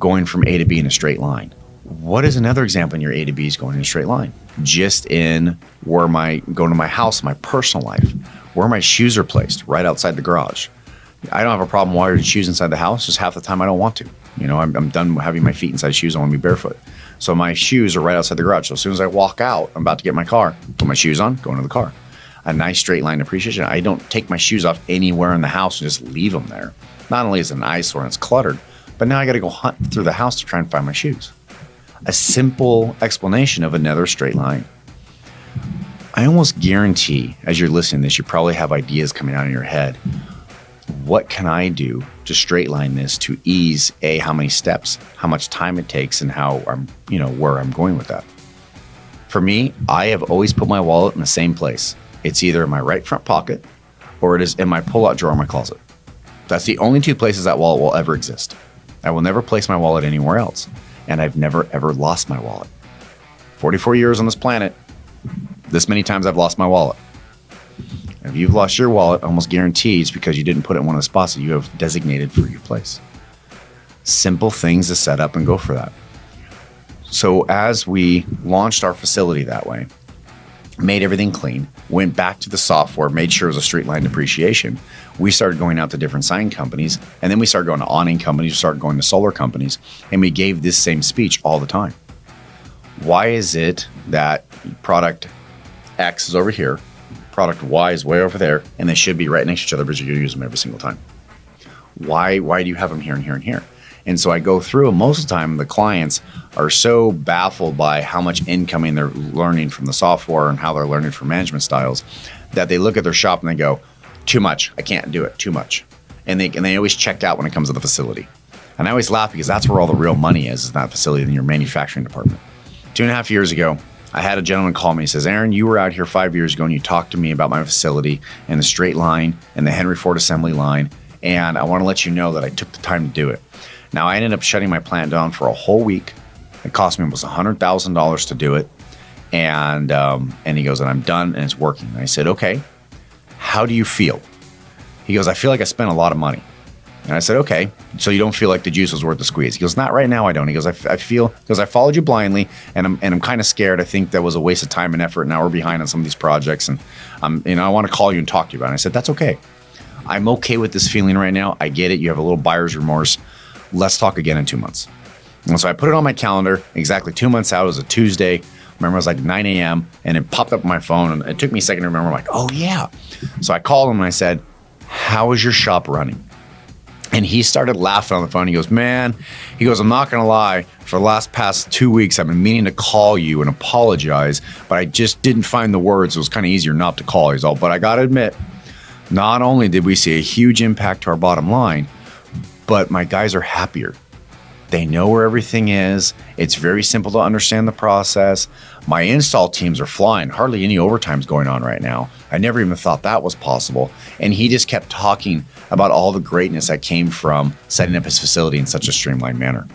going from A to B in a straight line. What is another example in your A to B is going in a straight line? Just in where going to my house, my personal life, where my shoes are placed, right outside the garage. I don't have a problem wiring shoes inside the house. Just half the time I don't want to. I'm done having my feet inside shoes. I want to be barefoot. So my shoes are right outside the garage. So as soon as I walk out, I'm about to get in my car, put my shoes on, go into the car. A nice straight line appreciation. I don't take my shoes off anywhere in the house and just leave them there. Not only is it an eyesore and it's cluttered, but now I got to go hunt through the house to try and find my shoes. A simple explanation of another straight line. I almost guarantee as you're listening to this, you probably have ideas coming out in your head. What can I do to straight line this to ease how many steps, how much time it takes, and how where I'm going with that? For me, I have always put my wallet in the same place. It's either in my right front pocket or it is in my pull-out drawer in my closet. That's the only two places that wallet will ever exist. I will never place my wallet anywhere else. And I've never, ever lost my wallet. 44 years on this planet, this many times I've lost my wallet. If you've lost your wallet, almost guaranteed it's because you didn't put it in one of the spots that you have designated for your place. Simple things to set up and go for that. So as we launched our facility that way, made everything clean, went back to the software, made sure it was a straight line depreciation. We started going out to different sign companies, and then we started going to awning companies, we started going to solar companies, and we gave this same speech all the time. Why is it that product X is over here, product Y is way over there, and they should be right next to each other because you're going to use them every single time? Why do you have them here and here and here? And so I go through, and most of the time the clients are so baffled by how much incoming they're learning from the software and how they're learning from management styles that they look at their shop and they go, too much, I can't do it, too much. And they always check out when it comes to the facility. And I always laugh because that's where all the real money is in that facility, in your manufacturing department. 2.5 years ago, I had a gentleman call me. He says, Aaron, you were out here 5 years ago and you talked to me about my facility and the straight line and the Henry Ford assembly line. And I want to let you know that I took the time to do it. Now, I ended up shutting my plant down for a whole week. It cost me almost $100,000 to do it. And he goes, and I'm done and it's working. And I said, okay, how do you feel? He goes, I feel like I spent a lot of money. And I said, okay, so you don't feel like the juice was worth the squeeze? He goes, not right now, I don't. He goes, I feel, because I followed you blindly and I'm kind of scared. I think that was a waste of time and effort. Now we're behind on some of these projects and I want to call you and talk to you about it. And I said, that's okay. I'm okay with this feeling right now. I get it. You have a little buyer's remorse. Let's talk again in 2 months. And so I put it on my calendar exactly 2 months out. It was a Tuesday. Remember, it was like 9 a.m. and it popped up on my phone and it took me a second to remember. I'm like, oh yeah. So I called him and I said, how is your shop running? And he started laughing on the phone. He goes, man, I'm not going to lie. For the past 2 weeks, I've been meaning to call you and apologize, but I just didn't find the words. It was kind of easier not to call. He's all, but I got to admit, not only did we see a huge impact to our bottom line, but my guys are happier. They know where everything is. It's very simple to understand the process. My install teams are flying. Hardly any overtime's going on right now. I never even thought that was possible. And he just kept talking about all the greatness that came from setting up his facility in such a streamlined manner.